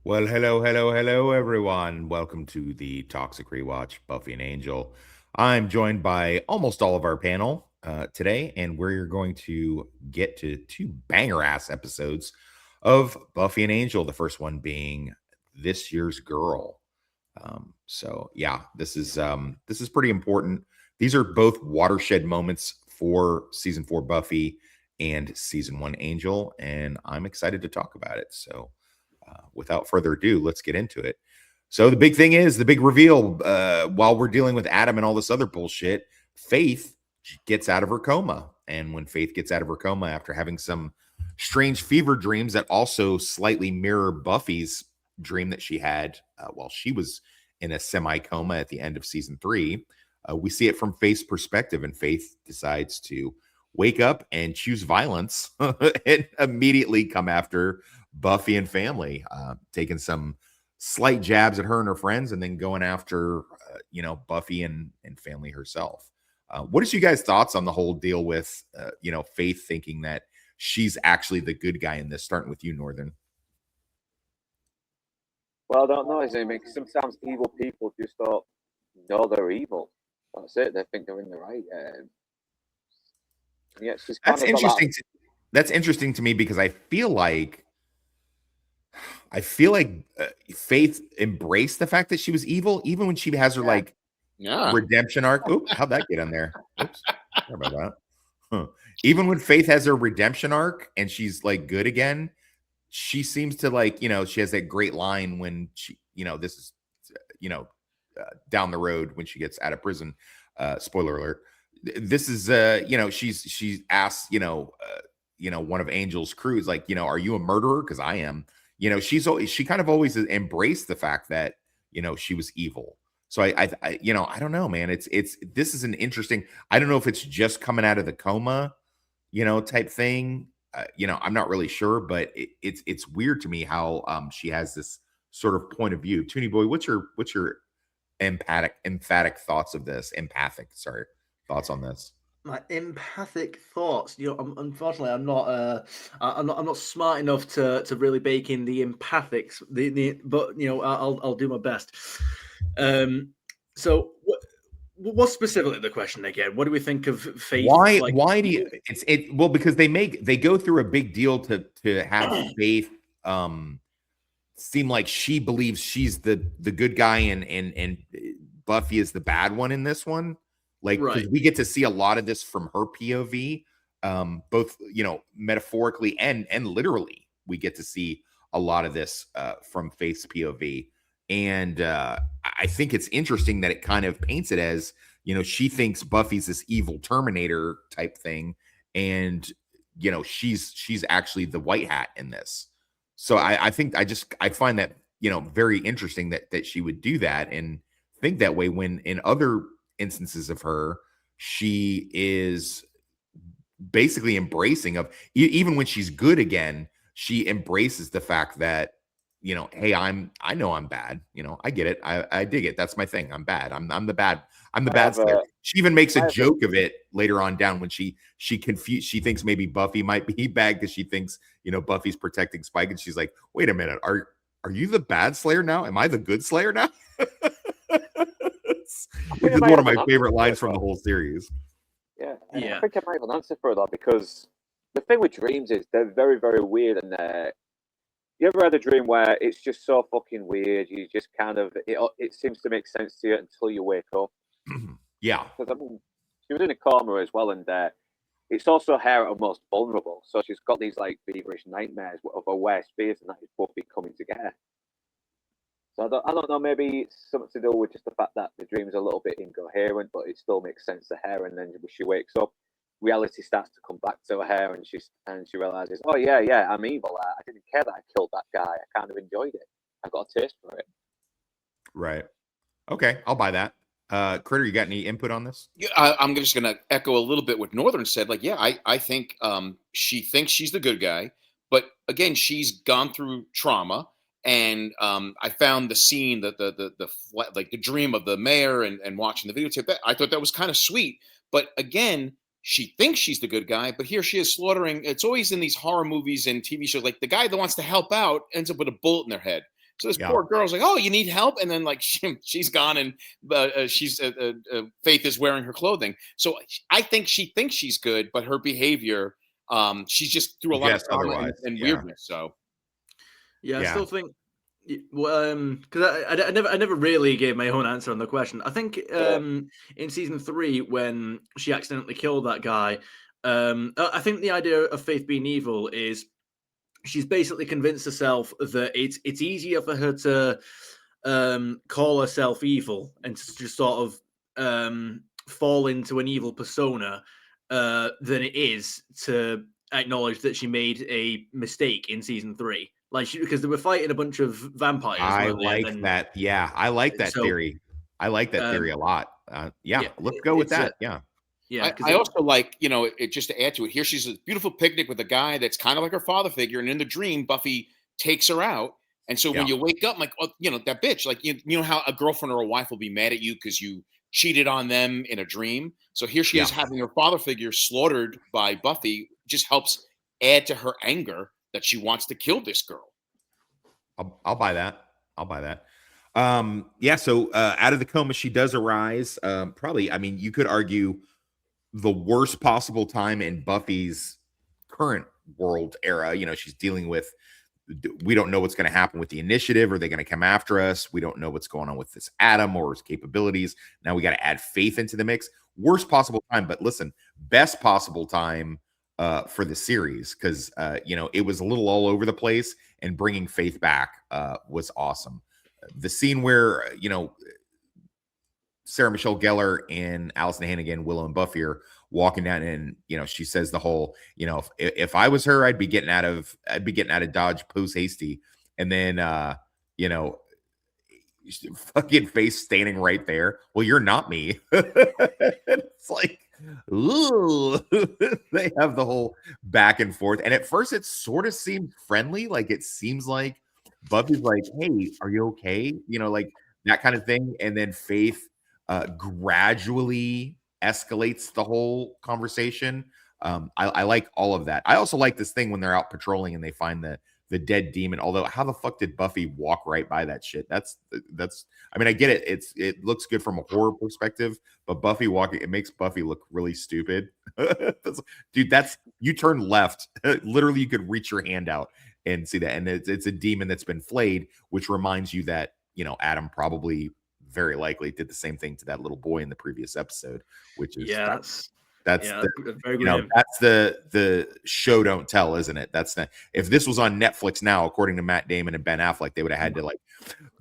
Well, hello, everyone. Welcome to the Toxic Rewatch, Buffy and Angel. I'm joined by almost all of our panel today, and we're going to get to two banger ass episodes of Buffy and Angel. The first one being This Year's Girl. So this is pretty important. These are both watershed moments for season 4 Buffy and season 1 Angel, and I'm excited to talk about it. So without further ado, let's get into it. So the big thing is the big reveal. While we're dealing with Adam and all this other bullshit, Faith gets out of her coma, and when Faith gets out of her coma after having some strange fever dreams that also slightly mirror Buffy's dream that she had while she was in a semi coma at the end of season 3, we see it from Faith's perspective, and Faith decides to wake up and choose violence and immediately come after Buffy and family, taking some slight jabs at her and her friends, and then going after, Buffy and family herself. What is you guys' thoughts on the whole deal with, Faith thinking that she's actually the good guy in this? Starting with you, Northern. Well, I don't know. Is it? Because sometimes evil people just don't know they're evil. That's it. They think they're in the right. Yeah, she's kind That's of got interesting. That's interesting to me because I feel like Faith embraced the fact that she was evil, even when she has her like Yeah. redemption arc. Oop, how'd that get on there? Oops, sorry about that. Huh. Even when Faith has her redemption arc and she's like good again, she seems to like, she has that great line when she, this is, you know, down the road when she gets out of prison. Spoiler alert. This is, she's asked, one of Angel's crew is like, are you a murderer? Because I am. She kind of always embraced the fact that she was evil. So I don't know, man. It's this is an interesting. I don't know if it's just coming out of the coma, type thing. I'm not really sure, but it's weird to me how she has this sort of point of view. Toonie boy, what's your emphatic thoughts of this? Empathic, sorry, thoughts on this. My empathic thoughts. Unfortunately, I'm not smart enough to really bake in the empathics. But I'll do my best. So what's specifically the question again? What do we think of Faith? Why do you well, because they go through a big deal to have Faith seem like she believes she's the good guy and Buffy is the bad one in this one. Like, because we get to see a lot of this from her POV, both metaphorically and literally. We get to see a lot of this from Faith's POV, and I think it's interesting that it kind of paints it as she thinks Buffy's this evil Terminator type thing, and she's actually the white hat in this. So I think I find that very interesting that she would do that and think that way when in other instances of her, she is basically embracing of even when she's good again, she embraces the fact that hey, I know I'm bad, I get it, I dig it, that's my thing, I'm bad, I'm the bad, I'm the bad Slayer. She even makes a joke of it later on down when she confused, she thinks maybe Buffy might be bad because she thinks Buffy's protecting Spike, and she's like, wait a minute, are you the bad Slayer now? Am I the good Slayer now? Which is one of my favorite lines from the whole series. Yeah. I think I might have an answer for that, because the thing with dreams is they're very, very weird. And you ever had a dream where it's just so fucking weird? You just kind of it seems to make sense to you until you wake up. Yeah, because she was in a coma as well, and it's also her at her most vulnerable. So she's got these like feverish nightmares of her worst fears, and that is Buffy coming to get her. So I don't know, maybe it's something to do with just the fact that the dream is a little bit incoherent, but it still makes sense to her. And then when she wakes up, reality starts to come back to her, and she realizes, oh yeah, I'm evil. I didn't care that I killed that guy. I kind of enjoyed it. I got a taste for it. Right. Okay, I'll buy that. Critter, you got any input on this? Yeah, I'm just going to echo a little bit what Northern said. Like, yeah, I think she thinks she's the good guy, but again, she's gone through trauma. And I found the scene that the dream of the mayor and watching the videotape. I thought that was kind of sweet. But again, she thinks she's the good guy, but here she is slaughtering. It's always in these horror movies and TV shows, like the guy that wants to help out ends up with a bullet in their head. So this Yeah. poor girl's like, "Oh, you need help," and then like she's gone, and Faith is wearing her clothing. So I think she thinks she's good, but her behavior, she's just through a lot of Yes, trauma otherwise. and Yeah. weirdness. So Yeah, I Yeah. still think, because I never really gave my own answer on the question. I think in season 3 when she accidentally killed that guy, I think the idea of Faith being evil is she's basically convinced herself that it's easier for her to call herself evil and to just sort of fall into an evil persona than it is to acknowledge that she made a mistake in season 3. Like, because they were fighting a bunch of vampires, I weren't they? And like then, that. Yeah, I like that so theory. I like that theory a lot. Yeah, yeah, let's go with it's that. Yeah. yeah, because I also like, it just to add to it. Here she's at a beautiful picnic with a guy that's kind of like her father figure, and in the dream, Buffy takes her out. And so when Yeah. you wake up, like, oh, that bitch, like you know how a girlfriend or a wife will be mad at you because you cheated on them in a dream. So here she Yeah. is having her father figure slaughtered by Buffy, just helps add to her anger that she wants to kill this girl. I'll buy that. I'll buy that. Yeah, so out of the coma, she does arise. Probably, I mean, you could argue the worst possible time in Buffy's current world era. She's dealing with, we don't know what's going to happen with the initiative. Are they going to come after us? We don't know what's going on with this Adam or his capabilities. Now we got to add Faith into the mix. Worst possible time, but listen, best possible time for the series, because it was a little all over the place, and bringing Faith back was awesome. The scene where Sarah Michelle Gellar and Allison Hannigan, Willow and Buffy are walking down, and she says the whole, if I was her, I'd be getting out of Dodge post hasty, and then fucking Face standing right there. Well, you're not me. It's like, ooh. They have the whole back and forth, and at first it sort of seemed friendly, like it seems like Buffy's like, hey, are you okay? Like that kind of thing, and then Faith gradually escalates the whole conversation. I like all of that. I also like this thing when they're out patrolling and they find the dead demon. Although, how the fuck did Buffy walk right by that shit? That's. I mean, I get it. It looks good from a horror perspective, but Buffy walking, it makes Buffy look really stupid. Dude, you turn left. Literally, you could reach your hand out and see that, and it's a demon that's been flayed, which reminds you that Adam probably very likely did the same thing to that little boy in the previous episode, which is that's very good. That's the show don't tell, isn't it? That's not, if this was on Netflix now, according to Matt Damon and Ben Affleck, they would have had to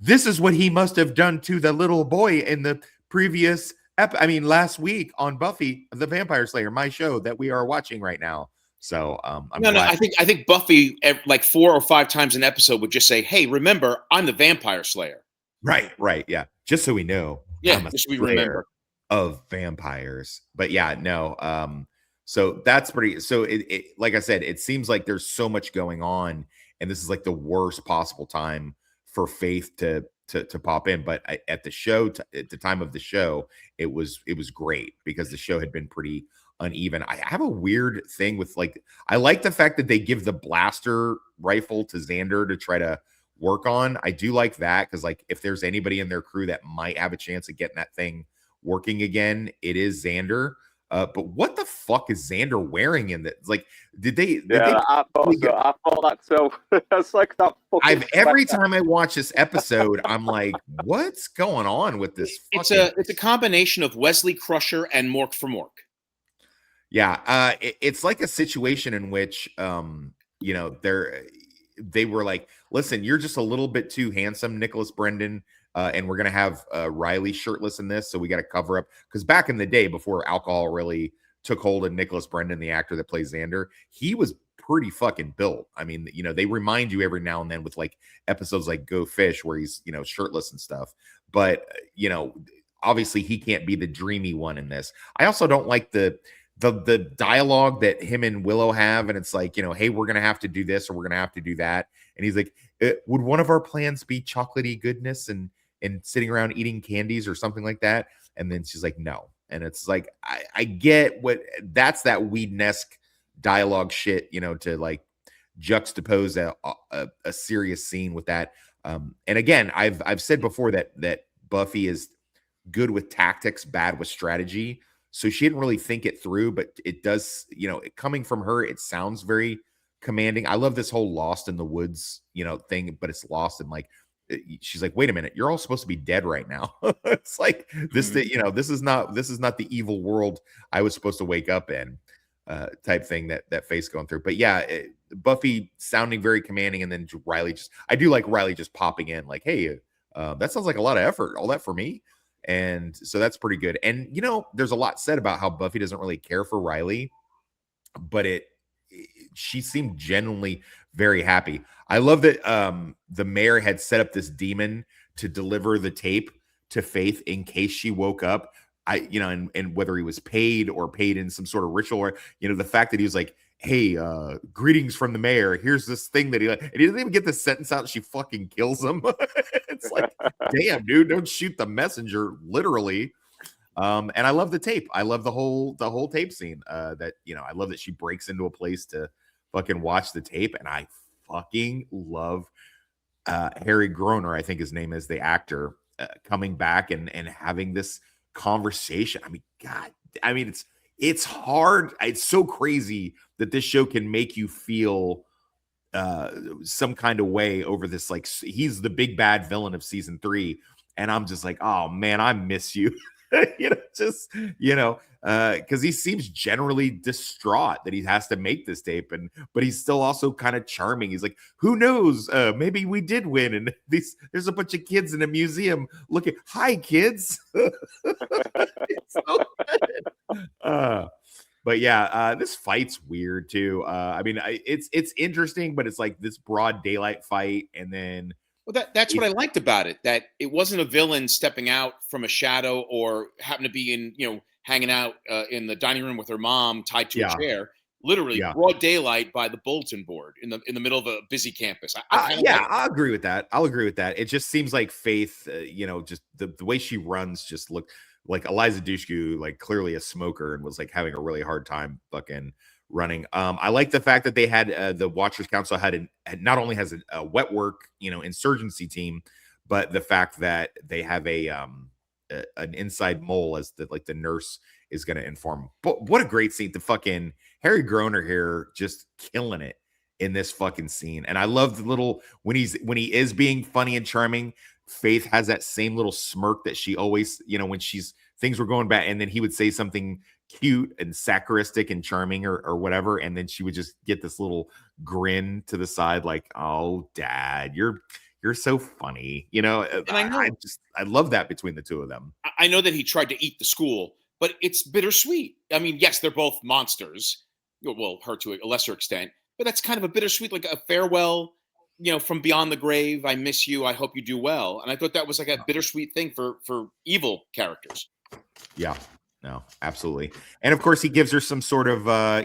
this is what he must have done to the little boy in the previous last week on Buffy the Vampire Slayer, my show that we are watching right now. So No, I think Buffy like 4 or 5 times an episode would just say, "Hey, remember, I'm the Vampire Slayer." Right, yeah. Just so we know. Yeah, just so we remember of vampires. But yeah, no. So that's pretty. So it like I said, it seems like there's so much going on, and this is like the worst possible time for Faith to pop in. But at the show, at the time of the show, it was great because the show had been pretty uneven. I have a weird thing with I like the fact that they give the blaster rifle to Xander to try to work on. I do like that because if there's anybody in their crew that might have a chance of getting that thing working again, it is Xander. But what the fuck is Xander wearing in that? Did they? I thought so. I thought that too. It's like that. Every time I watch this episode, I'm like, what's going on with this? It's a combination of Wesley Crusher and Mork for Mork. Yeah, it's like a situation in which they were like, listen, you're just a little bit too handsome, Nicholas Brendan, and we're gonna have Riley shirtless in this, so we got to cover up. Because back in the day, before alcohol really took hold of Nicholas Brendan, the actor that plays Xander, he was pretty fucking built. I mean, they remind you every now and then with episodes like Go Fish, where he's shirtless and stuff. But obviously he can't be the dreamy one in this. I also don't like the dialogue that him and Willow have, and it's like, hey, we're gonna have to do this or we're gonna have to do that, and he's like, would one of our plans be chocolatey goodness and sitting around eating candies or something like that? And then she's like, no. And it's like, I get what that's that Whedon-esque dialogue shit, to juxtapose a serious scene with that. And again, I've said before that Buffy is good with tactics, bad with strategy. So she didn't really think it through, but it does, coming from her, it sounds very commanding. I love this whole lost in the woods, thing, but it's lost in like she's like, wait a minute, you're all supposed to be dead right now. It's like this, this is not the evil world I was supposed to wake up in, type thing that Faith's going through. But yeah, Buffy sounding very commanding, and then I do like Riley just popping in like, hey, that sounds like a lot of effort, all that for me. And so that's pretty good. And there's a lot said about how Buffy doesn't really care for Riley, but she seemed genuinely very happy. I love that the mayor had set up this demon to deliver the tape to Faith in case she woke up. And whether he was paid in some sort of ritual, or the fact that he was like, hey, greetings from the mayor, here's this thing that and he doesn't even get the sentence out, she fucking kills him. It's like, damn, dude, don't shoot the messenger, literally. And I love the tape. I love the whole tape scene. That I love that she breaks into a place to fucking watch the tape, and I fucking love Harry Groner, I think his name is, the actor, coming back and having this conversation. I mean, God, it's hard. It's so crazy that this show can make you feel some kind of way over this. Like, he's the big bad villain of season 3, and I'm just like, oh man, I miss you. Because he seems generally distraught that he has to make this tape, but he's still also kind of charming. He's like, who knows, maybe we did win, and there's a bunch of kids in a museum looking, hi kids. It's so good. But yeah, this fight's weird too. It's interesting, but it's like this broad daylight fight, and then that's what I liked about it, that it wasn't a villain stepping out from a shadow or happened to be in, hanging out in the dining room with her mom tied to a chair, literally broad daylight by the bulletin board in the middle of a busy campus. I'll agree with that. It just seems like Faith, just the way she runs just looked like Eliza Dushku, like clearly a smoker, and was like having a really hard time fucking running. I like the fact that they had the Watchers Council had not only has a wet work, insurgency team, but the fact that they have an inside mole as the nurse is going to inform. But what a great scene! The fucking Harry Groner here just killing it in this fucking scene. And I love the little when he is being funny and charming, Faith has that same little smirk that she always, when things were going bad, and then he would say something cute and saccharine and charming or whatever, and then she would just get this little grin to the side like, oh dad, you're so funny, and I love that between the two of them. I know that he tried to eat the school, but it's bittersweet. I mean, yes, they're both monsters, well, her to a lesser extent, but that's kind of a bittersweet, like a farewell, from beyond the grave. I miss you, I hope you do well. And I thought that was like a bittersweet thing for evil characters. Yeah. No, absolutely. And of course he gives her some sort of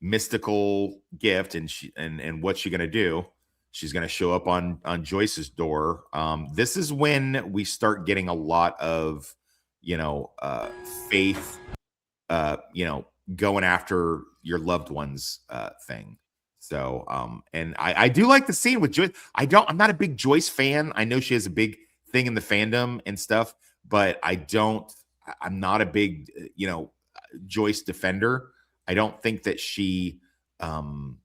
mystical gift, and what's she gonna do? She's gonna show up on Joyce's door. This is when we start getting a lot of Faith going after your loved ones thing. So and I do like the scene with Joyce. I'm not a big Joyce fan. I know she has a big thing in the fandom and stuff, but I'm not a big, Joyce defender. I don't think that she comes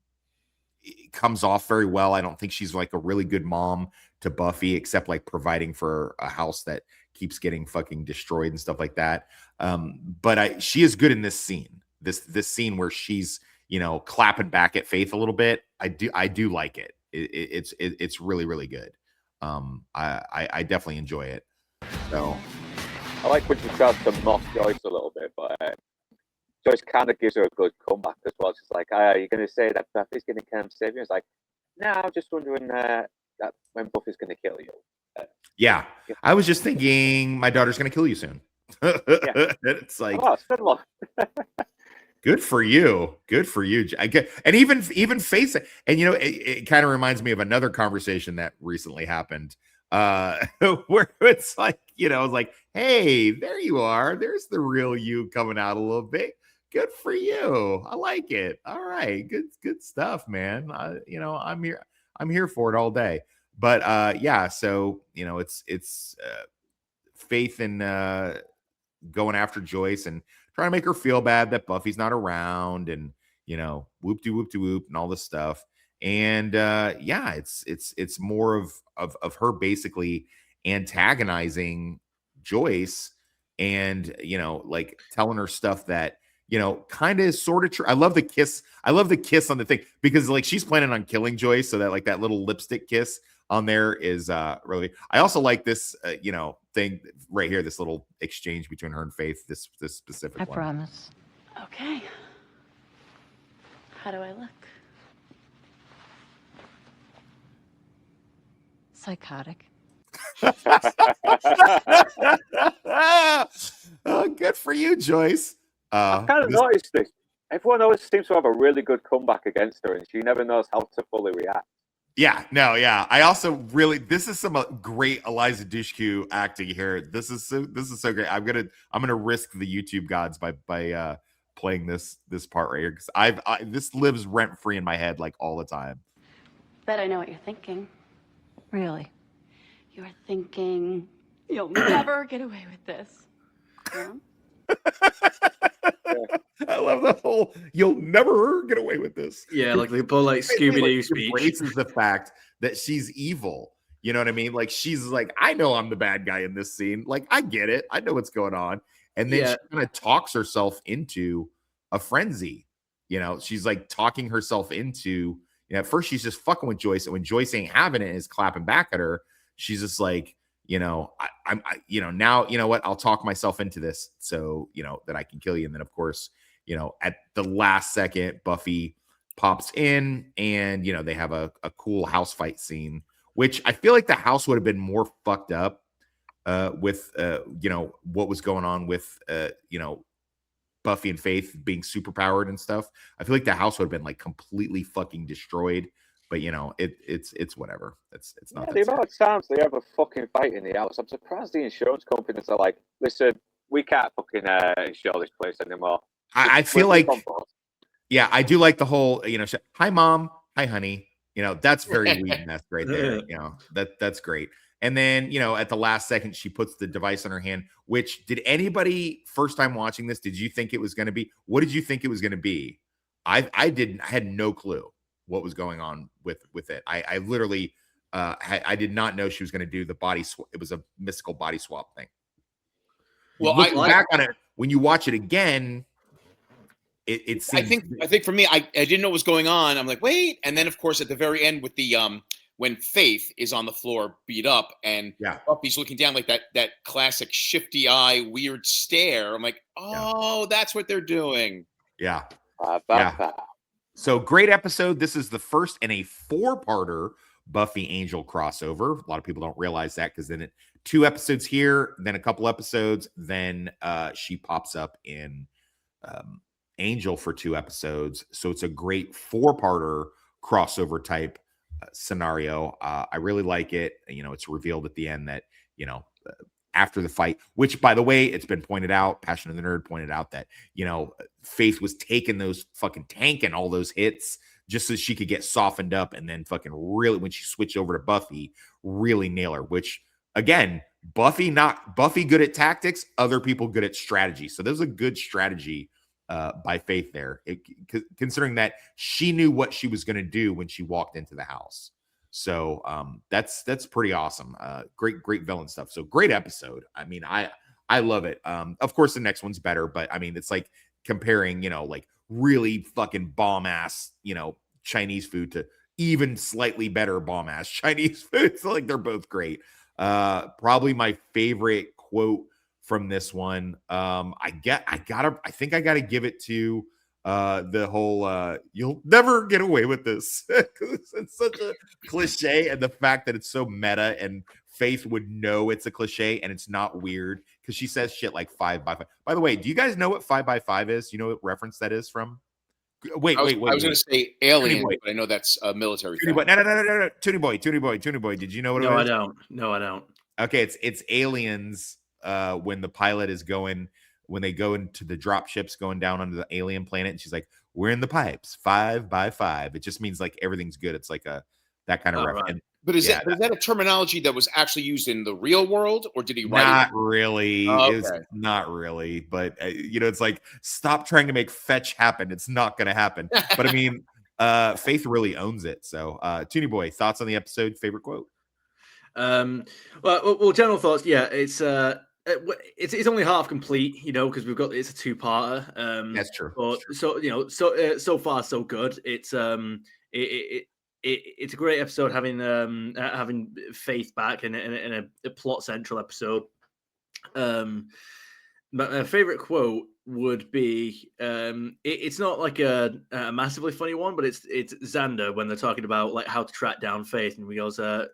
off very well. I don't think she's like a really good mom to Buffy, except like providing for a house that keeps getting fucking destroyed and stuff like that. But she is good in this scene. This scene where she's, clapping back at Faith a little bit. I do like it. It's really, really good. I definitely enjoy it. So. I like when she tries to mock Joyce a little bit, but Joyce kind of gives her a good comeback as well. She's like, are you going to say that Buffy's going to come save you? It's like, no, I'm just wondering that when Buffy's going to kill you. Yeah, I was just thinking my daughter's going to kill you soon. It's like, good for you. I get, and even face it. And it kind of reminds me of another conversation that recently happened. Where it's like, like, hey, there you are. There's the real you coming out a little bit. Good for you. I like it. All right, good stuff, man. I'm here for it all day. But yeah, so it's Faith and going after Joyce and trying to make her feel bad that Buffy's not around, and whoop de whoop de whoop and all this stuff. And yeah, it's more of her basically antagonizing Joyce, and like telling her stuff that kind of is sort of true. I love the kiss. I love the kiss on the thing, because like she's planning on killing Joyce, so that like that little lipstick kiss on there is really. I also like this thing right here, this little exchange between her and Faith, this specific one. I promise. Okay. How do I look? Psychotic. Oh, good for you, Joyce. I've kind of noticed this. Everyone always seems to have a really good comeback against her, and she never knows how to fully react. Yeah, no, yeah. I also really, this is some great Eliza Dushku acting here. This is so great. I'm gonna risk the YouTube gods by playing this part right here, because this lives rent free in my head like all the time. Bet I know what you're thinking. Really? You're thinking you'll never get away with this. Yeah? I love the whole "you'll never get away with this." Yeah, like the whole like Scooby-Doo speech. Embraces the fact that she's evil. You know what I mean? Like she's like, I know I'm the bad guy in this scene. Like I get it. I know what's going on. And then she kind of talks herself into a frenzy. She's like talking herself into. At first she's just fucking with Joyce, and when Joyce ain't having it and is clapping back at her, she's just like, I'm now, what, I'll talk myself into this so, that I can kill you. And then of course, at the last second, Buffy pops in, and, they have a cool house fight scene, which I feel like the house would have been more fucked up with, what was going on with, Buffy and Faith being super powered and stuff. I feel like the house would have been like completely fucking destroyed. But it's whatever. It's not. Yeah, the amount of times they have a fucking fight in the house, I'm surprised the insurance companies are like, listen, we can't fucking insure this place anymore. I feel like, yeah, I do like the whole, hi mom, hi honey. That's very weed nest right there. That's great. And then, at the last second, she puts the device in her hand, which, did anybody first time watching this, did you think it was going to be? What did you think it was going to be? I didn't. I had no clue what was going on with it. I literally, I did not know she was going to do the body swap. It was a mystical body swap thing. Well, back on it, when you watch it again, it seems. I think for me, I didn't know what was going on. I'm like, wait. And then of course, at the very end with the, when Faith is on the floor beat up and Buffy's looking down like that classic shifty eye, weird stare. I'm like, oh, that's what they're doing. Yeah. So great episode. This is the first in a 4-parter Buffy Angel crossover. A lot of people don't realize that, because then 2 episodes here, then a couple episodes, then she pops up in Angel for 2 episodes. So it's a great 4-parter crossover type scenario. I really like it. It's revealed at the end that after the fight, which, by the way, it's been pointed out, Passion of the Nerd pointed out that Faith was taking those fucking tanking all those hits just so she could get softened up, and then fucking really, when she switched over to Buffy, really nail her. Which, again, Buffy good at tactics, other people good at strategy. So there's a good strategy by Faith there, considering that she knew what she was going to do when she walked into the house. So that's pretty awesome. Great villain stuff. So great episode. I mean, I love it. Of course, the next one's better, but I mean, it's like comparing, like really fucking bomb ass, Chinese food to even slightly better bomb ass Chinese food. It's like they're both great. Probably my favorite quote from this one. I think I gotta give it to the whole you'll never get away with this. It's such a cliche, and the fact that it's so meta, and Faith would know it's a cliche and it's not weird because she says shit like 5 by 5. By the way, do you guys know what 5 by 5 is? You know what reference that is from? Wait. I was going to say Alien, but I know that's a military. No. Toonie Boy. Did you know what it was? No, I don't. Okay, it's Aliens. When the pilot is when they go into the drop ships going down onto the alien planet, and she's like, "We're in the pipes, 5 by 5." It just means like everything's good. It's like a that kind of Oh, reference. right. But is Yeah, that a terminology that was actually used in the real world, or did he write not it? really. Oh, It's okay. not really, but it's like stop trying to make fetch happen. It's not going to happen. But I mean, Faith really owns it. So, Toony Boy, thoughts on the episode? Favorite quote? Well, general thoughts. Yeah, it's only half complete, because it's a two-parter. That's true. But That's true. so far so good. It's a great episode having Faith back in a plot central episode. My favorite quote would be it's not like a massively funny one, but it's Xander when they're talking about like how to track down Faith, and he goes, as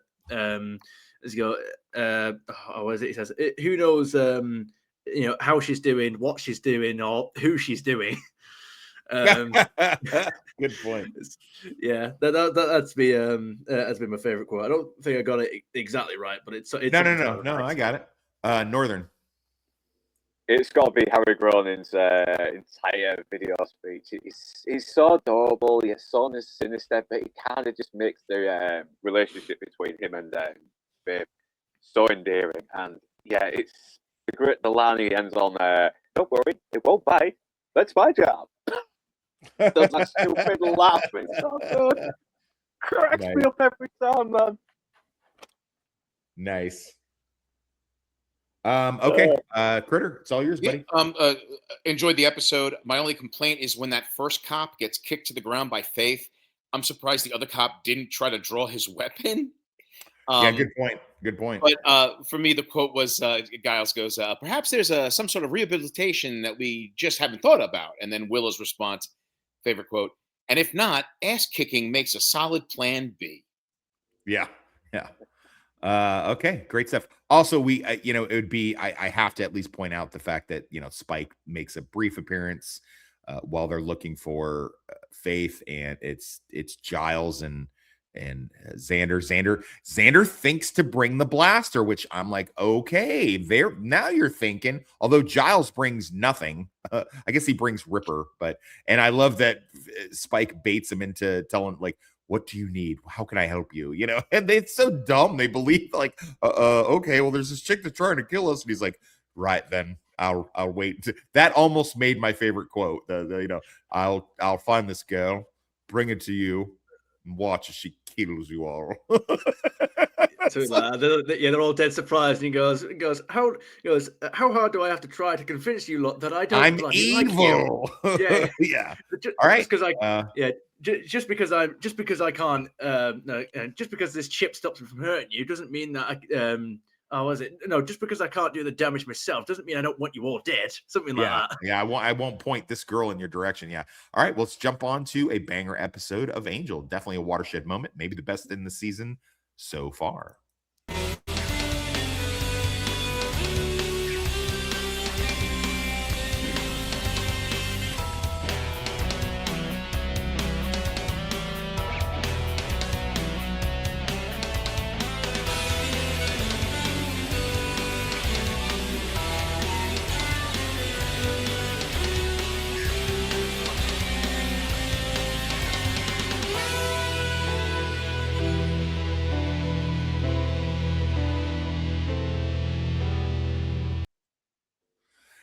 he go, what is it? He says, "Who knows, how she's doing, what she's doing, or who she's doing." Good point. Yeah, that's been my favorite quote. I don't think I got it exactly right, but it's No. I got it. Northern. It's got to be Harry Groening's entire video speech. He's so adorable. He's so sinister, but he kind of just makes the relationship between him and Babe so endearing. And yeah, it's the line he ends on. Don't worry, it won't bite. That's my job. Does that stupid laugh? It's so good. Cracks me up every time, man. Nice. Okay, Critter, it's all yours, buddy. Enjoyed the episode. My only complaint is when that first cop gets kicked to the ground by Faith. I'm surprised the other cop didn't try to draw his weapon. Yeah, good point. Good point. But for me, the quote was Giles goes, "Perhaps there's some sort of rehabilitation that we just haven't thought about." And then Willow's response, favorite quote, "And if not, ass kicking makes a solid plan B." Yeah. Okay, great stuff. Also, it would be I have to at least point out the fact that Spike makes a brief appearance while they're looking for Faith, and it's Giles and Xander. Xander thinks to bring the blaster, which I'm like, okay, there now you're thinking. Although Giles brings nothing, I guess he brings Ripper, and I love that Spike baits him into telling like, what do you need? How can I help you? And it's so dumb. They believe like, okay, well, there's this chick that's trying to kill us. And he's like, right, then I'll wait. That almost made my favorite quote. I'll find this girl, bring it to you, and watch as she kills you all. They're all dead surprised. And he goes, how hard do I have to try to convince you lot that I don't I'm bloody evil? Like you? Yeah. Yeah. All right. Just because I can't, just because this chip stops me from hurting you doesn't mean that just because I can't do the damage myself doesn't mean I don't want you all dead. Something like that. Yeah, I won't point this girl in your direction. Yeah. All right, let's jump on to a banger episode of Angel. Definitely a watershed moment, maybe the best in the season so far.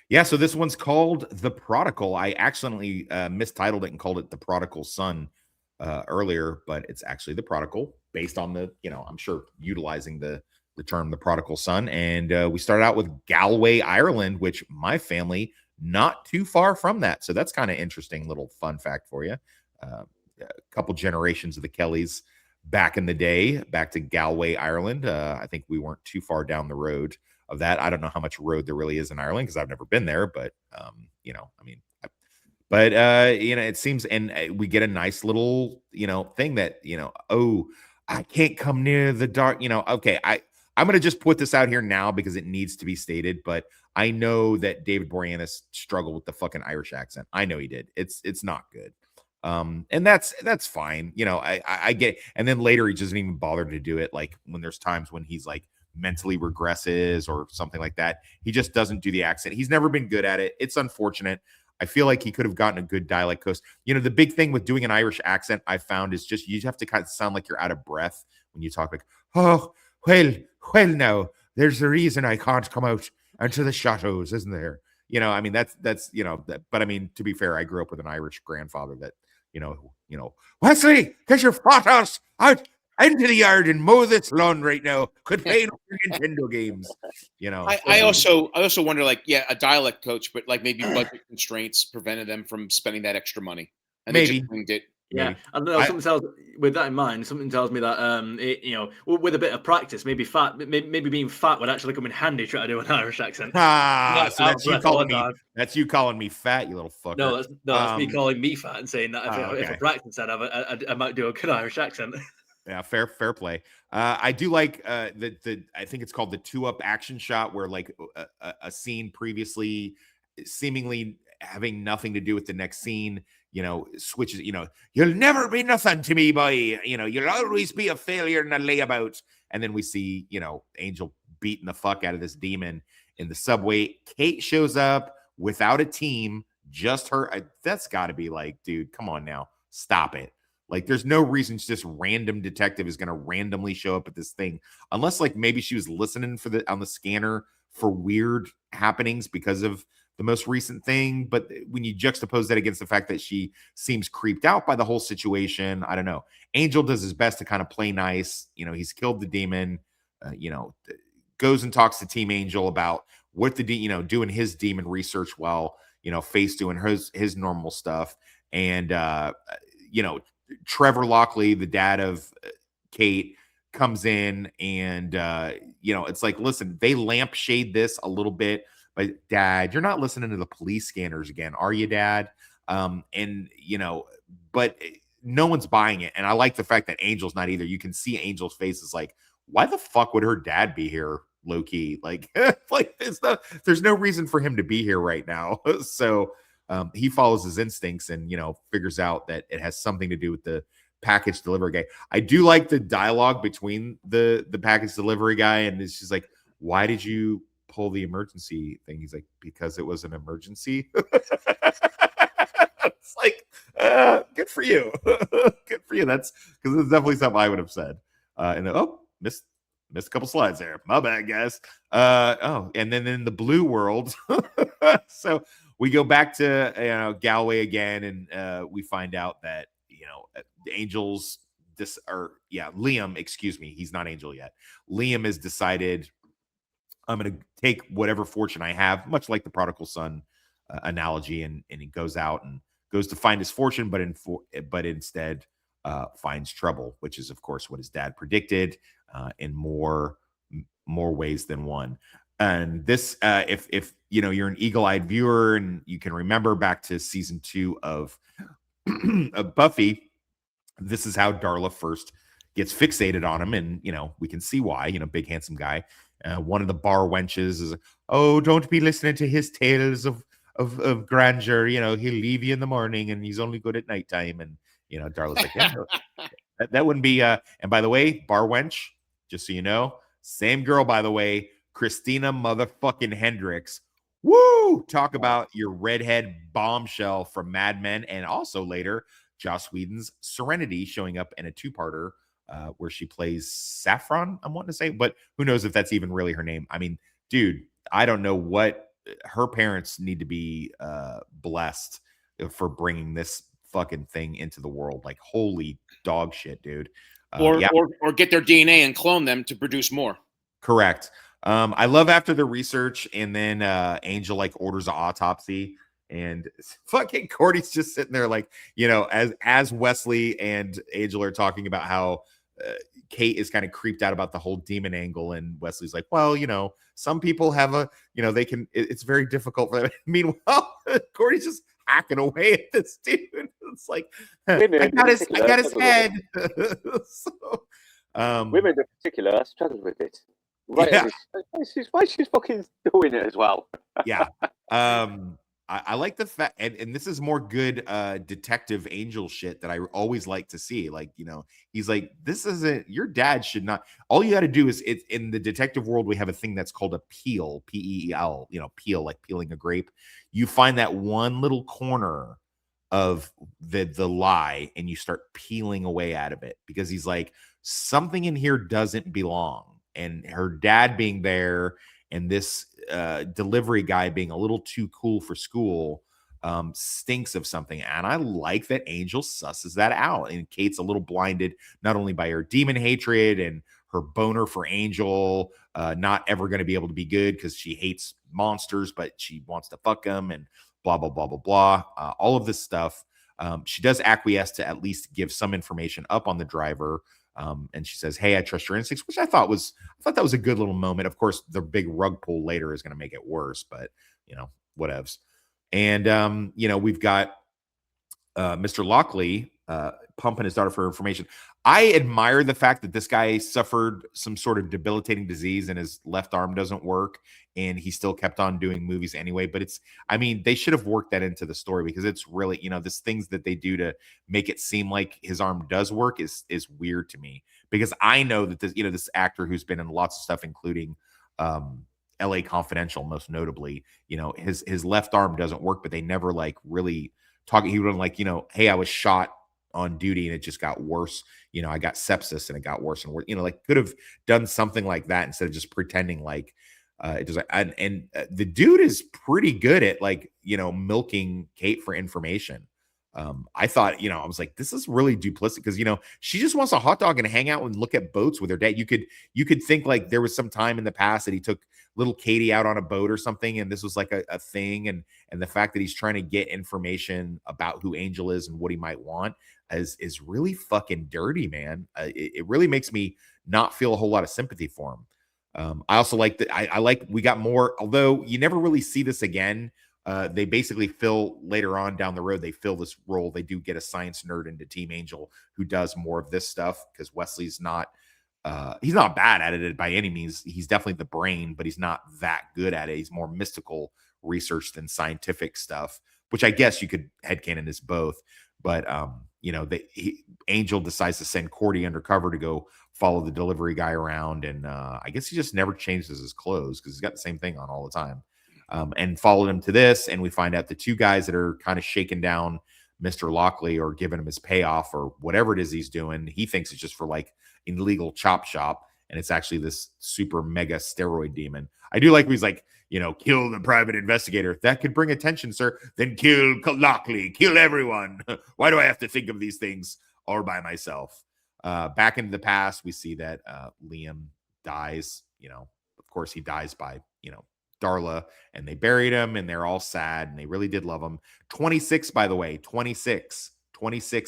Yeah, so this one's called The Prodigal. I accidentally mistitled it and called it The Prodigal Son earlier, but it's actually The Prodigal, based on the, I'm sure utilizing the term The Prodigal Son. And we started out with Galway, Ireland, which my family, not too far from that. So that's kind of interesting little fun fact for you. A couple generations of the Kellys back in the day, back to Galway, Ireland. I think we weren't too far down the road of that. I don't know how much road there really is in Ireland because I've never been there, but it seems, and we get a nice little, thing that, oh, I can't come near the dark, okay. I'm going to just put this out here now because it needs to be stated, but I know that David Boreanaz struggled with the fucking Irish accent. I know he did. It's not good. And that's fine. I get, and then later he doesn't even bother to do it. Like when there's times when he's like mentally regresses or something like that, he just doesn't do the accent. He's never been good at it. It's unfortunate. I feel like he could have gotten a good dialect coach. You know, the big thing with doing an Irish accent I found is just you have to kind of sound like you're out of breath when you talk, like, oh, well now, there's a reason I can't come out into the shadows, isn't there? You know, I mean, that's but I mean, to be fair, I grew up with an Irish grandfather that, Wesley, get your fathers out into the yard and mow this lawn right now. Could play no Nintendo games. I also wonder, like, a dialect coach, but like maybe budget constraints prevented them from spending that extra money, and they Maybe. just winged it. Yeah, Maybe. I don't know. With that in mind, something tells me that with a bit of practice, maybe being fat would actually come in handy trying to do an Irish accent. So that's you calling me. That's you calling me fat, you little fucker. No, that's me calling me fat and saying that if I practice that, I might do a good Irish accent. Yeah, fair play. I do like the I think it's called the 2-up action shot, where like a scene previously seemingly having nothing to do with the next scene, switches. You'll never be nothing to me, boy. You'll always be a failure and a layabout. And then we see, Angel beating the fuck out of this demon in the subway. Kate shows up without a team, just her. That's got to be like, dude, come on now, stop it. Like, there's no reason this random detective is going to randomly show up at this thing, unless like maybe she was listening on the scanner for weird happenings because of the most recent thing. But when you juxtapose that against the fact that she seems creeped out by the whole situation, I don't know. Angel does his best to kind of play nice. He's killed the demon. Goes and talks to Team Angel about what doing his demon research while Face doing his normal stuff, and Trevor Lockley, the dad of Kate, comes in and, it's like, listen, they lampshade this a little bit, but Dad, you're not listening to the police scanners again, are you, Dad? But no one's buying it. And I like the fact that Angel's not either. You can see Angel's face is like, why the fuck would her dad be here, low key? Like, there's no reason for him to be here right now. So, he follows his instincts and, figures out that it has something to do with the package delivery guy. I do like the dialogue between the package delivery guy, and it's just like, why did you pull the emergency thing? He's like, because it was an emergency. It's like, good for you. Good for you. That's because it's definitely something I would have said. Missed a couple slides there. My bad, guys. And then in the blue world, so we go back to Galway again, and we find out that Angel's Liam, excuse me, he's not Angel yet. Liam has decided, I'm going to take whatever fortune I have, much like the prodigal son analogy, and he goes out and goes to find his fortune, but instead finds trouble, which is of course what his dad predicted in more ways than one. And this, if you're an eagle-eyed viewer and you can remember back to season 2 of Buffy, this is how Darla first gets fixated on him, and we can see why. Big handsome guy. One of the bar wenches is, oh, don't be listening to his tales of grandeur. He'll leave you in the morning, and he's only good at nighttime. And Darla's like, yeah, that wouldn't be. And by the way, bar wench, just so you know, same girl, by the way. Christina motherfucking Hendricks. Woo! Talk about your redhead bombshell from Mad Men, and also later Joss Whedon's Serenity showing up in a 2-parter where she plays Saffron, I'm wanting to say, but who knows if that's even really her name. I mean, dude, I don't know what her parents need to be blessed for bringing this fucking thing into the world. Like, holy dog shit, dude. Or get their DNA and clone them to produce more. Correct. I love after the research, and then Angel like orders an autopsy, and fucking Cordy's just sitting there like, as Wesley and Angel are talking about how Kate is kind of creeped out about the whole demon angle, and Wesley's like, well, some people have they can, it's very difficult for them. Meanwhile, Cordy's just hacking away at this dude. It's like, I got his head. Women in particular struggle with it. Right, yeah. Why she's fucking doing it as well. Yeah. I like the fact, and this is more good detective Angel shit that I always like to see. Like, he's like, this isn't, your dad should not, all you got to do is, it's in the detective world, we have a thing that's called a peel, P-E-E-L, peel, like peeling a grape. You find that one little corner of the lie, and you start peeling away out of it, because he's like, something in here doesn't belong. And her dad being there, and this delivery guy being a little too cool for school, stinks of something. And I like that Angel susses that out. And Kate's a little blinded, not only by her demon hatred and her boner for Angel, not ever going to be able to be good because she hates monsters, but she wants to fuck them, and blah, blah, blah, blah, blah. All of this stuff. She does acquiesce to at least give some information up on the driver. And she says, "Hey, I trust your instincts," which I thought that was a good little moment. Of course, the big rug pull later is going to make it worse, but whatevs. And we've got Mr. Lockley pumping his daughter for information. I admire the fact that this guy suffered some sort of debilitating disease and his left arm doesn't work, and he still kept on doing movies anyway. But they should have worked that into the story, because it's really, this things that they do to make it seem like his arm does work is weird to me, because I know that this actor who's been in lots of stuff, including LA Confidential, most notably, his left arm doesn't work, but they never like really talk. He would like, hey, I was shot on duty and it just got worse. I got sepsis and it got worse and worse. Like, could have done something like that instead of just pretending like it does. And the dude is pretty good at like, milking Kate for information. I thought, I was like, this is really duplicitous, because she just wants a hot dog and hang out and look at boats with her dad. You could think like there was some time in the past that he took little Katie out on a boat or something, and this was like a thing, and the fact that he's trying to get information about who Angel is and what he might want is really fucking dirty, man. It really makes me not feel a whole lot of sympathy for him. I also like that I like we got more, although you never really see this again. They basically fill later on down the road, they fill this role. They do get a science nerd into Team Angel who does more of this stuff, because Wesley's not he's not bad at it by any means. He's definitely the brain, but he's not that good at it. He's more mystical research than scientific stuff, which I guess you could headcanon is both. But Angel decides to send Cordy undercover to go follow the delivery guy around, and I guess he just never changes his clothes because he's got the same thing on all the time. And followed him to this, and we find out the two guys that are kind of shaking down Mr. Lockley or giving him his payoff or whatever it is he's doing. He thinks it's just for like illegal chop shop, and it's actually this super mega steroid demon. I do like when he's like, kill the private investigator. If that could bring attention, sir, then kill Lockley, kill everyone. Why do I have to think of these things all by myself? Back into the past, we see that Liam dies. Of course, he dies by, Darla, and they buried him, and they're all sad, and they really did love him. 26, by the way, 26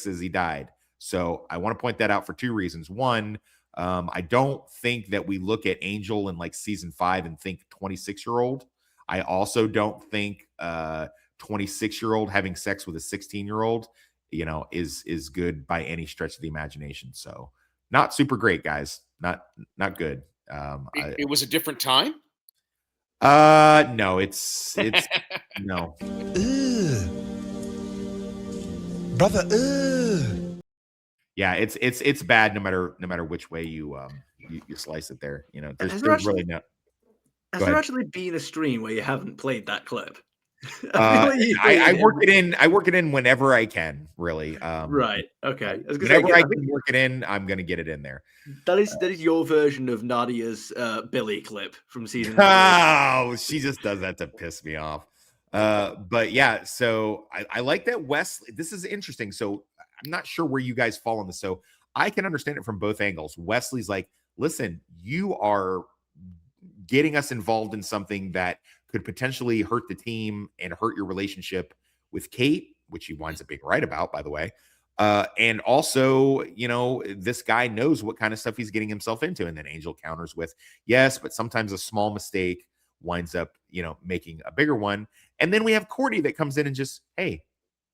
as he died. So I want to point that out for two reasons. One, I don't think that we look at Angel in like season 5 and think 26-year-old. I also don't think 26-year-old having sex with a 16-year-old, is good by any stretch of the imagination. So not super great, guys. Not good. It was a different time. No, it's no. Brother, Yeah, it's bad no matter which way you slice it there. There's really no. Has there actually been a stream where you haven't played that clip? I work it in whenever I can, really. Right. Okay. Whenever I can work it in, I'm gonna get it in there. That is your version of Nadia's Billy clip from season 3. Oh, she just does that to piss me off. But yeah, so I like that Wesley. This is interesting. So I'm not sure where you guys fall on this. So I can understand it from both angles. Wesley's like, listen, you are getting us involved in something that could potentially hurt the team and hurt your relationship with Kate, which he winds up being right about, by the way. And also, this guy knows what kind of stuff he's getting himself into. And then Angel counters with, yes, but sometimes a small mistake winds up, making a bigger one. And then we have Cordy that comes in and just, hey,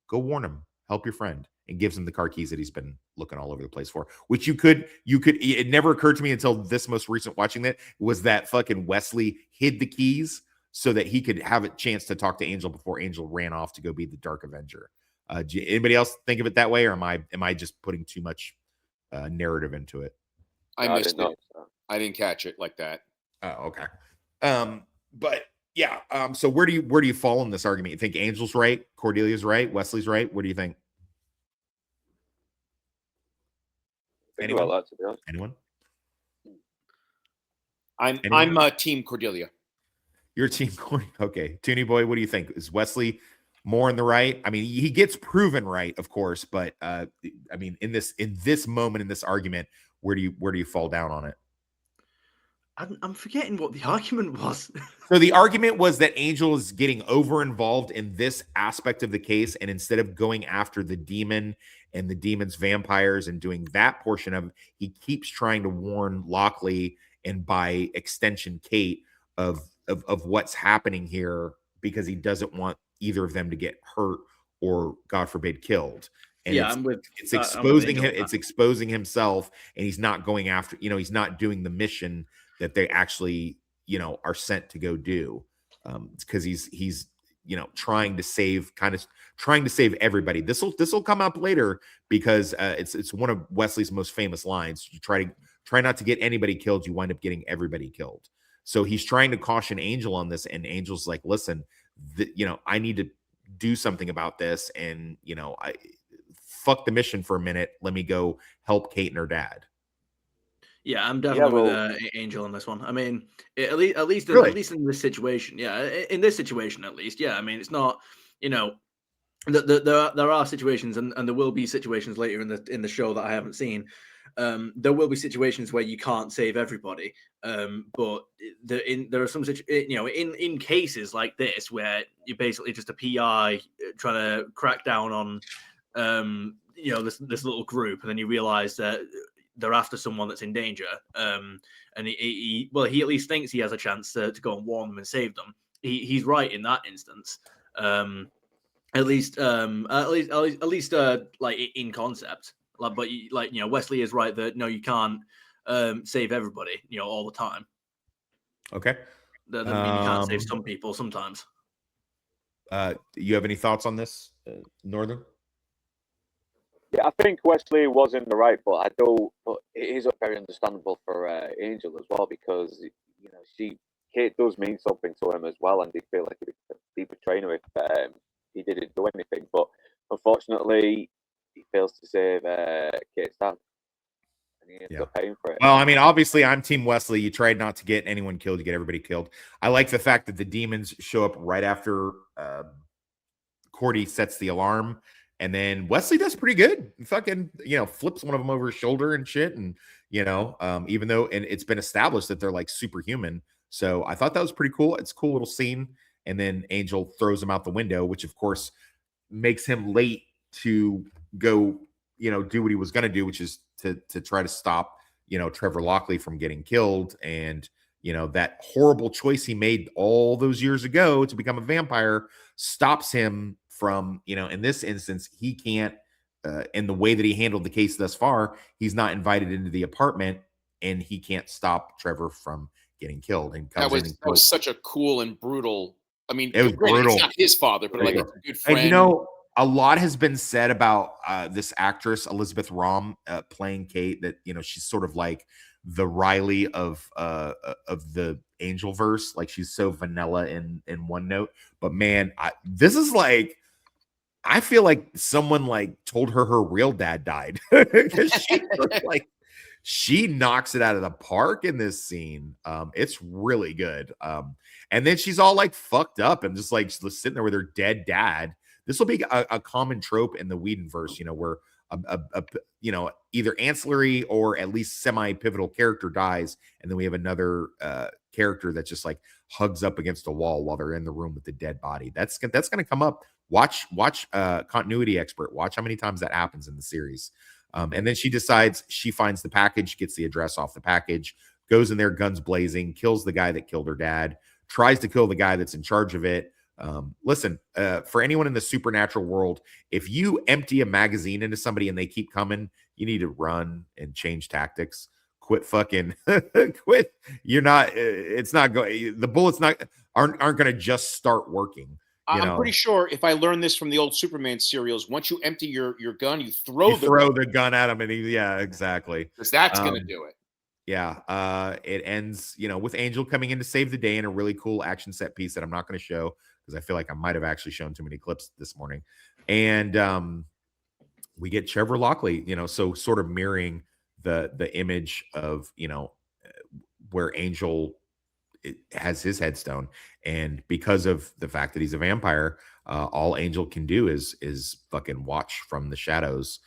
go warn him, help your friend, and gives him the car keys that he's been looking all over the place for, which you could, it never occurred to me until this most recent watching that was that fucking Wesley hid the keys so that he could have a chance to talk to Angel before Angel ran off to go be the Dark Avenger. Anybody else think of it that way, or am I just putting too much narrative into it? I No, missed didn't know it. so. I didn't catch it like that. Oh, okay. But yeah. So where do you fall in this argument? You think Angel's right, Cordelia's right, Wesley's right? What do you think? Think Anyone? about that, to be honest. Anyone? I'm Team Cordelia. Your team. Okay, Toonie boy, what do you think? Is Wesley more in the right? I mean, he gets proven right, of course, but I mean, in this moment, in this argument, where do you fall down on it? I'm forgetting what the argument was. So the argument was that Angel is getting over involved in this aspect of the case, and instead of going after the demon and the demon's vampires and doing that portion of it, he keeps trying to warn Lockley and by extension Kate of what's happening here, because he doesn't want either of them to get hurt or, God forbid, killed. And Yeah, it's exposing Angel him. It's exposing himself, and he's not going after. He's not doing the mission that they actually are sent to go do. It's because he's trying to save everybody. This will come up later, because it's one of Wesley's most famous lines. You try not to get anybody killed, you wind up getting everybody killed. So he's trying to caution Angel on this, and Angel's like, listen, I need to do something about this, and I fuck the mission for a minute, let me go help Kate and her dad. Yeah, I'm definitely with Angel on this one. I mean, at least in this situation, yeah, in this situation at least, yeah. I mean, it's not, there are situations, and there will be situations later in the show that I haven't seen. There will be situations where you can't save everybody, but there are some in cases like this where you're basically just a PI trying to crack down on this little group, and then you realize that they're after someone that's in danger, and he at least thinks he has a chance to go and warn them and save them. He's right in that instance, at least like in concept. But Wesley is right that no, you can't save everybody, all the time. Okay, that mean you can't save some people sometimes. You have any thoughts on this, Northern? Yeah, I think Wesley was in the right, but it is very understandable for Angel as well, because Kate does mean something to him as well, and they feel like he'd be betraying her if he didn't do anything. But unfortunately, he fails to save Kate's dad, and he ends up paying for it. Well, I mean, obviously, I'm Team Wesley. You tried not to get anyone killed; you get everybody killed. I like the fact that the demons show up right after Cordy sets the alarm. And then Wesley does pretty good. He fucking, flips one of them over his shoulder and shit. And, even though, and it's been established that they're like superhuman. So I thought that was pretty cool. It's a cool little scene. And then Angel throws him out the window, which of course makes him late to go, do what he was going to do, which is to try to stop, Trevor Lockley from getting killed. And, that horrible choice he made all those years ago to become a vampire stops him from, in this instance, he can't, in the way that he handled the case thus far, he's not invited into the apartment, and he can't stop Trevor from getting killed. And that was such a cool and brutal. I mean, it was brutal. It's not his father, but like a good friend. And a lot has been said about this actress Elizabeth Rom playing Kate. That she's sort of like the Riley of the Angelverse. Like, she's so vanilla in one note. But man, this is like, I feel like someone like told her real dad died, because she knocks it out of the park in this scene. It's really good. And then she's all like fucked up and just like sitting there with her dead dad. This will be a common trope in the Whedonverse, where either ancillary or at least semi-pivotal character dies, and then we have another character that just like hugs up against a wall while they're in the room with the dead body. That's going to come up. Watch continuity expert. Watch how many times that happens in the series. And then she decides, she finds the package, gets the address off the package, goes in there, guns blazing, kills the guy that killed her dad, tries to kill the guy that's in charge of it. Listen, for anyone in the supernatural world, if you empty a magazine into somebody and they keep coming, you need to run and change tactics quit fucking quit. You're not. It's not going. The bullets aren't going to just start working. I'm pretty sure if I learned this from the old Superman serials, once you empty your gun, you throw the gun at him, and yeah, exactly. Because that's going to do it. Yeah. It ends, with Angel coming in to save the day in a really cool action set piece that I'm not going to show because I feel like I might have actually shown too many clips this morning. And we get Trevor Lockley, so sort of mirroring the image of, where Angel has his headstone, and because of the fact that he's a vampire, all Angel can do is fucking watch from the shadows,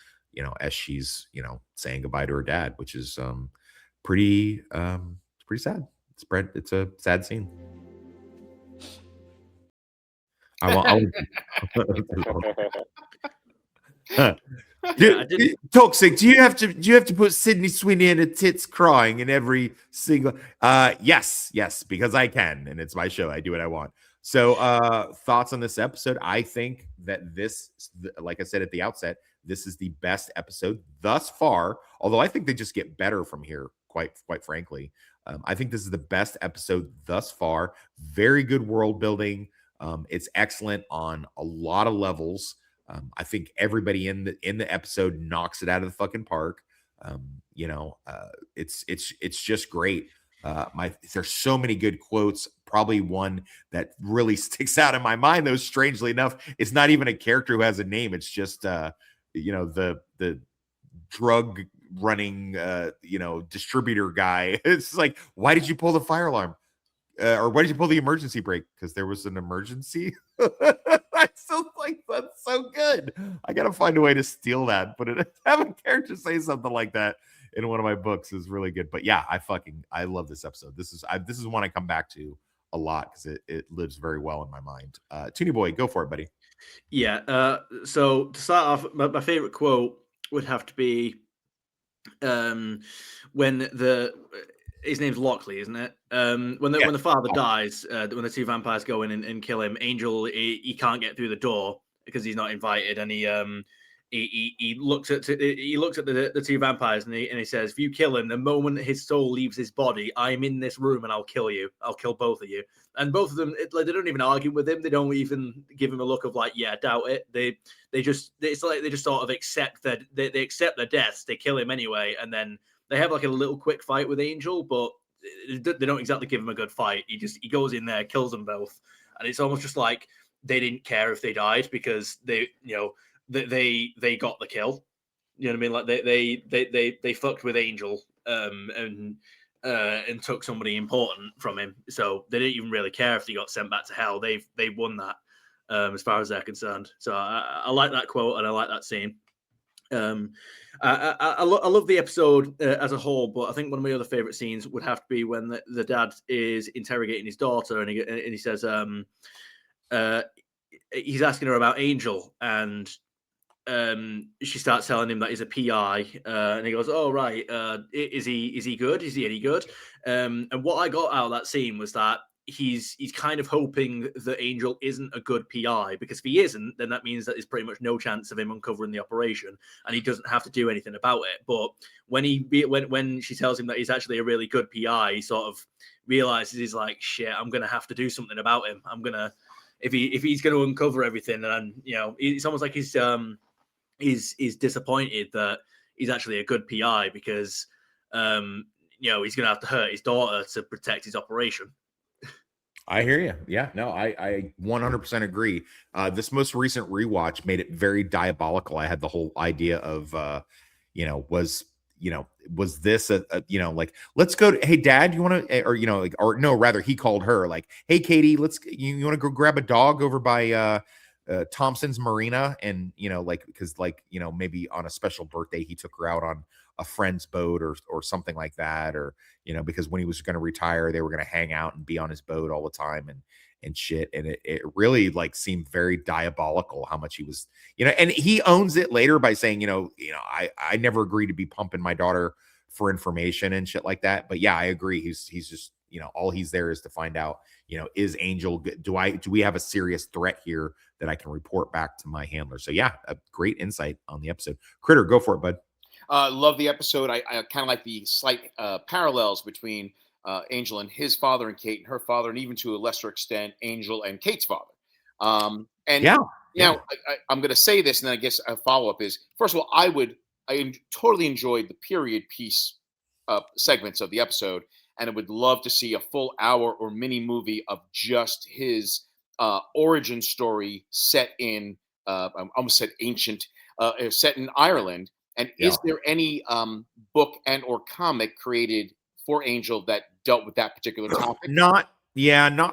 as she's saying goodbye to her dad, which is pretty sad. It's a sad scene. I want Toxic, do you have to put Sydney Sweeney in a tits crying in every single yes, because I can, and it's my show. I do what I want. So thoughts on this episode? I think that this, like I said at the outset, this is the best episode thus far, although I think they just get better from here, quite frankly. I think this is the best episode thus far. Very good world building. It's excellent on a lot of levels. I think everybody in the episode knocks it out of the fucking park. It's just great. There's so many good quotes. Probably one that really sticks out in my mind, though, strangely enough, it's not even a character who has a name. It's just the drug running distributor guy. It's like, why did you pull the fire alarm? Or why did you pull the emergency brake? Because there was an emergency. I still like that's so good. I gotta find a way to steal that, but have a character say something like that in one of my books is really good. But yeah, I love this episode. This is one I come back to a lot because it lives very well in my mind. Toony Boy, go for it, buddy. Yeah. So to start off, my favorite quote would have to be when his name's Lockley, isn't it? When the father dies, when the two vampires go in and kill him, Angel he can't get through the door because he's not invited, and he looks at the two vampires and he says, if you kill him, the moment his soul leaves his body, I'm in this room and I'll kill you. I'll kill both of you. And both of them, they don't even argue with him. They don't even give him a look of like, yeah, doubt it. It's like they just sort of accept that they accept their deaths. They kill him anyway, and then they have like a little quick fight with Angel, but they don't exactly give him a good fight. He goes in there, kills them both, and it's almost just like they didn't care if they died because they they got the kill. You know what I mean? Like they fucked with Angel and took somebody important from him, so they didn't even really care if they got sent back to hell. They won that as far as they're concerned. So I like that quote and I like that scene. I love the episode as a whole, but I think one of my other favorite scenes would have to be when the dad is interrogating his daughter, and he says he's asking her about Angel, and she starts telling him that he's a PI, and he goes, "Oh right, is he good? Is he any good?" And what I got out of that scene was that he's kind of hoping that Angel isn't a good PI, because if he isn't, then that means that there's pretty much no chance of him uncovering the operation, and he doesn't have to do anything about it. But when she tells him that he's actually a really good PI, he sort of realizes he's like, shit, I'm gonna have to do something about him. I'm gonna if he's gonna uncover everything, and it's almost like he's disappointed that he's actually a good PI because he's gonna have to hurt his daughter to protect his operation. I hear you. Yeah, no, I 100% agree. This most recent rewatch made it very diabolical. I had the whole idea of, was this like, let's go to, hey dad, you want to, or no, rather he called her like, hey Katie, you want to go grab a dog over by Thompson's Marina, and because maybe on a special birthday he took her out on a friend's boat or something like that, or because when he was going to retire they were going to hang out and be on his boat all the time and shit, and it really like seemed very diabolical how much he was, and he owns it later by saying I never agreed to be pumping my daughter for information and shit like that. But yeah, I agree, he's just all he's there is to find out is Angel, do we have a serious threat here that I can report back to my handler. So yeah, a great insight on the episode. Critter, go for it, bud. Love the episode. I kind of like the slight parallels between Angel and his father, and Kate and her father, and even to a lesser extent, Angel and Kate's father. And Yeah. now I'm going to say this, and then I guess a follow up is: first of all, totally enjoyed the period piece segments of the episode, and I would love to see a full hour or mini movie of just his origin story set in. I almost said ancient, set in Ireland. And is there any book and or comic created for Angel that dealt with that particular topic? Not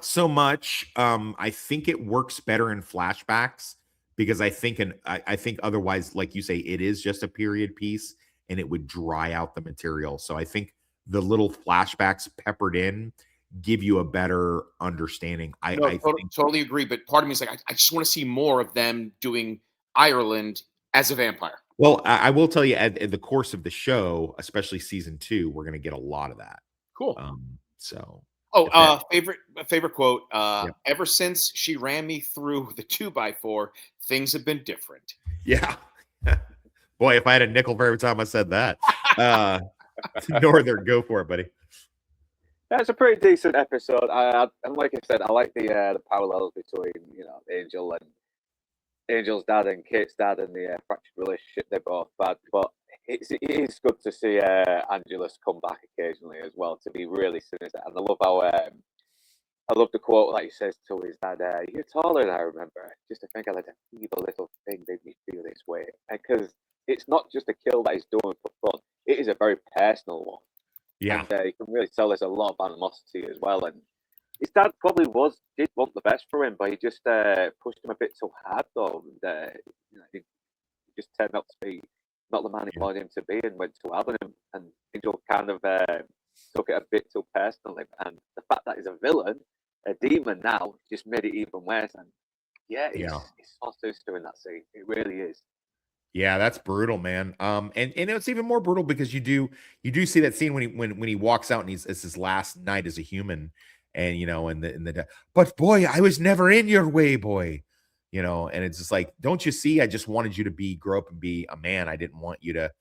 so much. I think it works better in flashbacks because I think otherwise, like you say, it is just a period piece and it would dry out the material. So I think the little flashbacks peppered in give you a better understanding. I totally agree. But part of me is like, I just want to see more of them doing Ireland as a vampire. Well, I will tell you at the course of the show, especially season 2, we're going to get a lot of that. Cool. So. Favorite quote. Yeah. Ever since she ran me through the 2x4, things have been different. Yeah. Boy, if I had a nickel for every time I said that. Northern, go for it, buddy. That's a pretty decent episode. And like I said, I like the parallels between Angel's dad and Kate's dad and the fractured relationship they both had. But it is good to see Angelus come back occasionally as well, to be really sinister. And I love how I love the quote that he says to his dad, "You're taller than I remember. Just to think I let a feeble little thing make me feel this way." Because it's not just a kill that he's doing for fun; it is a very personal one. Yeah, and you can really tell there's a lot of animosity as well. And his dad probably did want the best for him, but he just pushed him a bit too hard, though. And, he just turned out to be not the man he wanted him to be, and went too hard on him. And Angel kind of took it a bit too personally. And the fact that he's a villain, a demon now, just made it even worse. And it's so sinister in that scene. It really is. Yeah, that's brutal, man. And it's even more brutal because you do see that scene when he walks out and it's his last night as a human, and but boy, I was never in your way, boy. And it's just like, don't you see? I just wanted you to grow up and be a man. I didn't want you to,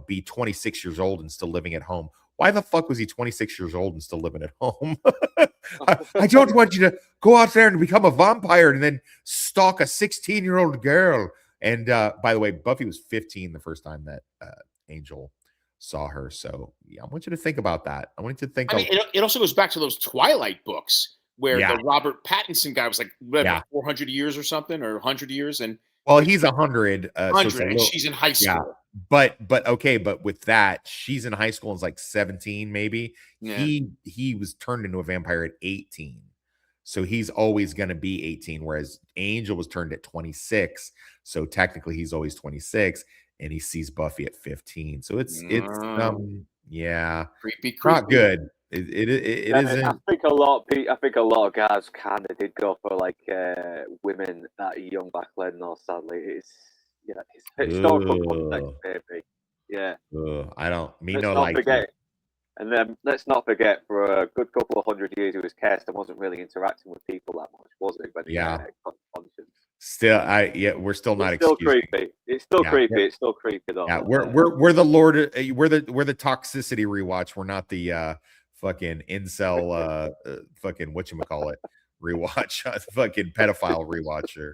be 26 years old and still living at home. Why the fuck was he 26 years old and still living at home? I don't want you to go out there and become a vampire and then stalk a 16-year-old girl. And by the way, Buffy was 15 the first time that Angel saw her. So yeah, I want you to think about that. I want you to think. It also goes back to those Twilight books where the Robert Pattinson guy was like 400 years or something, or 100 years, and he's 100. 100, and she's in high school. Yeah. But with that, she's in high school and is like 17, maybe. Yeah. He was turned into a vampire at 18. So he's always going to be 18, whereas Angel was turned at 26. So technically he's always 26, and he sees Buffy at 15. So it's creepy. Not good. It isn't. I think a lot of guys kind of did go for like women that are young back then. No, sadly, it's historical context, maybe. Yeah. I don't mean let's no not like. Forget. And then let's not forget, for a good couple of 100 years, he was cast and wasn't really interacting with people that much, was he? When conscience. Still, we're still not. It's still creepy. It's still creepy. It's still creepy, though. Yeah, we're the Lord. We're the toxicity rewatch. We're not the fucking incel fucking whatchamacallit rewatch, fucking pedophile rewatcher.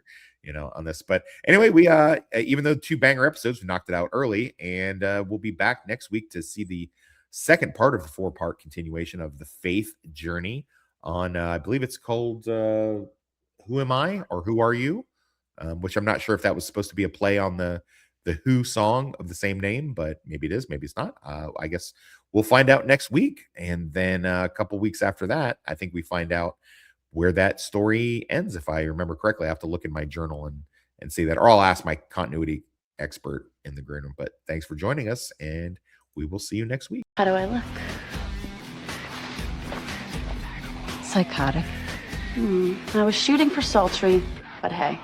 On this. But anyway, we even though 2 banger episodes, we knocked it out early, and we'll be back next week to see the second part of the 4-part continuation of the Faith Journey on I believe it's called Who Am I, or Who Are You, which I'm not sure if that was supposed to be a play on the Who song of the same name, but maybe it is, maybe it's not. I guess we'll find out next week, and then a couple weeks after that, I think we find out where that story ends. If I remember correctly, I have to look in my journal and see that, or I'll ask my continuity expert in the green room. But thanks for joining us, and we will see you next week. How do I look? Psychotic. I was shooting for sultry, but hey.